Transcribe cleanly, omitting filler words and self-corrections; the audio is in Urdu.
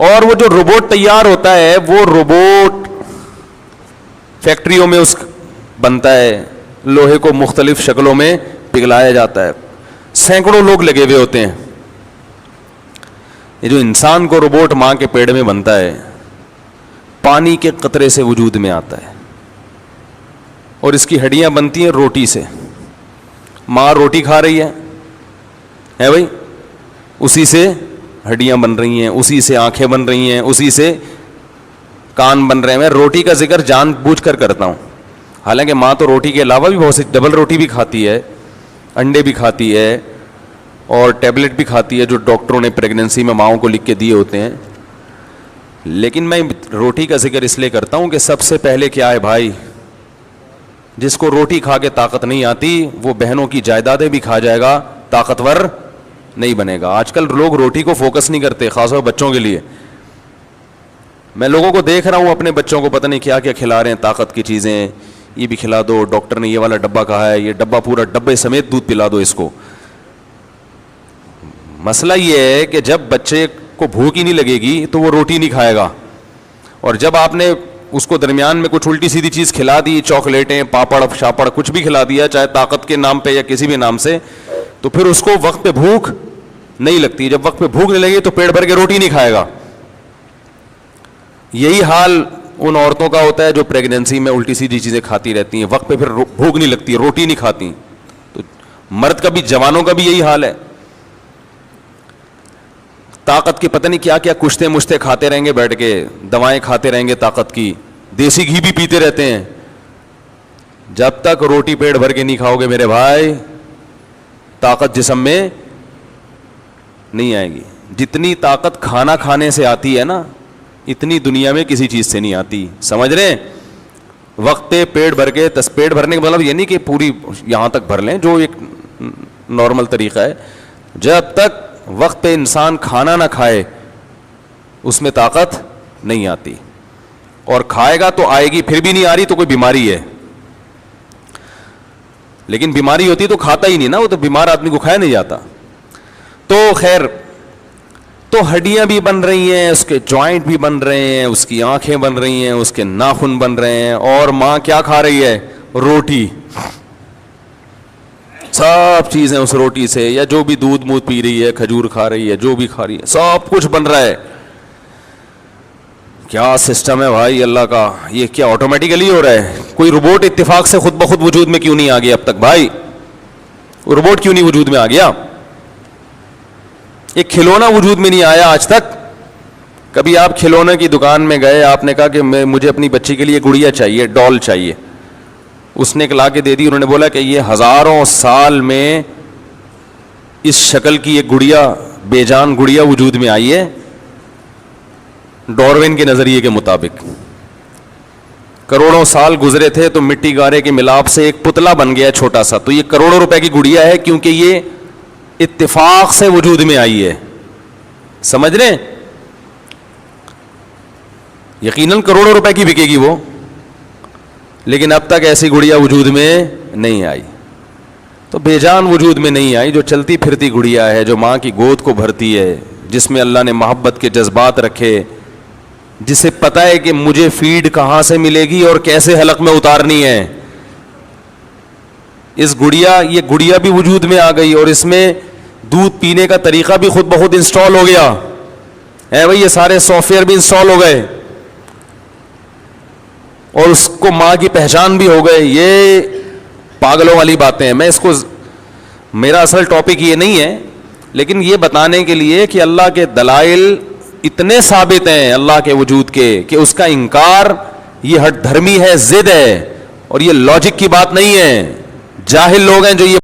اور وہ جو روبوٹ تیار ہوتا ہے وہ روبوٹ فیکٹریوں میں اس بنتا ہے, لوہے کو مختلف شکلوں میں پگھلایا جاتا ہے, سینکڑوں لوگ لگے ہوئے ہوتے ہیں. یہ جو انسان کو روبوٹ ماں کے پیڑ میں بنتا ہے, پانی کے قطرے سے وجود میں آتا ہے, اور اس کی ہڈیاں بنتی ہیں روٹی سے. ماں روٹی کھا رہی ہے بھائی, اسی سے ہڈیاں بن رہی ہیں, اسی سے آنکھیں بن رہی ہیں, اسی سے کان بن رہے ہیں. میں روٹی کا ذکر جان بوجھ کر کرتا ہوں, حالانکہ ماں تو روٹی کے علاوہ بھی بہت سی, ڈبل روٹی بھی کھاتی ہے, انڈے بھی کھاتی ہے, اور ٹیبلٹ بھی کھاتی ہے جو ڈاکٹروں نے پریگننسی میں ماؤں کو لکھ کے دیے ہوتے ہیں. لیکن میں روٹی کا ذکر اس لیے کرتا ہوں کہ سب سے پہلے کیا ہے بھائی, جس کو روٹی کھا کے طاقت نہیں آتی وہ بہنوں کی جائیدادیں بھی کھا جائے گا, طاقتور نہیں بنے گا. آج کل لوگ روٹی کو فوکس نہیں کرتے, خاص طور بچوں کے لیے. میں لوگوں کو دیکھ رہا ہوں, اپنے بچوں کو پتہ نہیں کیا کیا کھلا رہے ہیں, طاقت کی چیزیں, یہ بھی کھلا دو, ڈاکٹر نے یہ والا ڈبہ کہا ہے, یہ ڈبہ پورا ڈبے سمیت دودھ پلا دو اس کو. مسئلہ یہ ہے کہ جب بچے کو بھوک ہی نہیں لگے گی تو وہ روٹی نہیں کھائے گا, اور جب آپ نے اس کو درمیان میں کچھ الٹی سیدھی چیز کھلا دی, چاکلیٹیں, پاپڑ شاپڑ کچھ بھی کھلا دیا, چاہے طاقت کے نام پہ یا کسی بھی نام سے, تو پھر اس کو وقت پہ بھوک نہیں لگتی. جب وقت پہ بھوک نہیں لگے تو پیٹ بھر کے روٹی نہیں کھائے گا. یہی حال ان عورتوں کا ہوتا ہے جو پریگننسی میں الٹی سیدھی چیزیں کھاتی رہتی ہیں, وقت پہ پھر بھوک نہیں لگتی, روٹی نہیں کھاتی. تو مرد کا بھی, جوانوں کا بھی یہی حال ہے. طاقت کی پتہ نہیں کیا کیا کشتے مشتے کھاتے رہیں گے بیٹھ کے, دوائیں کھاتے رہیں گے طاقت کی, دیسی گھی بھی پیتے رہتے ہیں. جب تک روٹی پیٹ بھر کے نہیں کھاؤ گے میرے بھائی, طاقت جسم میں نہیں آئے گی. جتنی طاقت کھانا کھانے سے آتی ہے نا, اتنی دنیا میں کسی چیز سے نہیں آتی. سمجھ رہے ہیں؟ وقت پہ پیٹ بھر کے, پیٹ بھرنے کا مطلب یہ نہیں کہ پوری یہاں تک بھر لیں جو ایک نارمل طریقہ ہے. جب تک وقت پہ انسان کھانا نہ کھائے اس میں طاقت نہیں آتی, اور کھائے گا تو آئے گی, پھر بھی نہیں آ رہی تو کوئی بیماری ہے. لیکن بیماری ہوتی تو کھاتا ہی نہیں نا, وہ تو بیمار آدمی کو کھایا نہیں جاتا. تو خیر, تو ہڈیاں بھی بن رہی ہیں, اس کے جوائنٹ بھی بن رہے ہیں, اس کی آنکھیں بن رہی ہیں, اس کے ناخن بن رہے ہیں, اور ماں کیا کھا رہی ہے؟ روٹی. سب چیزیں اس روٹی سے, یا جو بھی دودھ مودھ پی رہی ہے, کھجور کھا رہی ہے, جو بھی کھا رہی ہے, سب کچھ بن رہا ہے. کیا سسٹم ہے بھائی اللہ کا, یہ کیا آٹومیٹیکلی ہو رہا ہے؟ کوئی روبوٹ اتفاق سے خود بخود وجود میں کیوں نہیں آ گیا اب تک بھائی؟ روبوٹ کیوں نہیں وجود میں آ گیا؟ ایک کھلونا وجود میں نہیں آیا آج تک. کبھی آپ کھلونے کی دکان میں گئے, آپ نے کہا کہ مجھے اپنی بچی کے لیے گڑیا چاہیے, ڈال چاہیے, اس نے لا کے دے دی, انہوں نے بولا کہ یہ ہزاروں سال میں اس شکل کی ایک گڑیا, بے جان گڑیا وجود میں آئی ہے ڈاروین کے نظریے کے مطابق. کروڑوں سال گزرے تھے تو مٹی گارے کے ملاپ سے ایک پتلا بن گیا چھوٹا سا, تو یہ کروڑوں روپے کی گڑیا ہے کیونکہ یہ اتفاق سے وجود میں آئی ہے. سمجھ رہے ہیں؟ یقیناً کروڑوں روپے کی بکے گی وہ, لیکن اب تک ایسی گڑیا وجود میں نہیں آئی. تو بے جان وجود میں نہیں آئی, جو چلتی پھرتی گڑیا ہے, جو ماں کی گود کو بھرتی ہے, جس میں اللہ نے محبت کے جذبات رکھے, جسے پتہ ہے کہ مجھے فیڈ کہاں سے ملے گی اور کیسے حلق میں اتارنی ہے. اس گڑیا, یہ گڑیا بھی وجود میں آ گئی, اور اس میں دودھ پینے کا طریقہ بھی خود بخود انسٹال ہو گیا ہے بھائی. یہ سارے سافٹ ویئر بھی انسٹال ہو گئے, اور اس کو ماں کی پہچان بھی ہو گئے. یہ پاگلوں والی باتیں ہیں. میں اس کو, میرا اصل ٹاپک یہ نہیں ہے, لیکن یہ بتانے کے لیے کہ اللہ کے دلائل اتنے ثابت ہیں اللہ کے وجود کے کہ اس کا انکار یہ ہٹ دھرمی ہے, ضد ہے, اور یہ لاجک کی بات نہیں ہے. جاہل لوگ ہیں جو یہ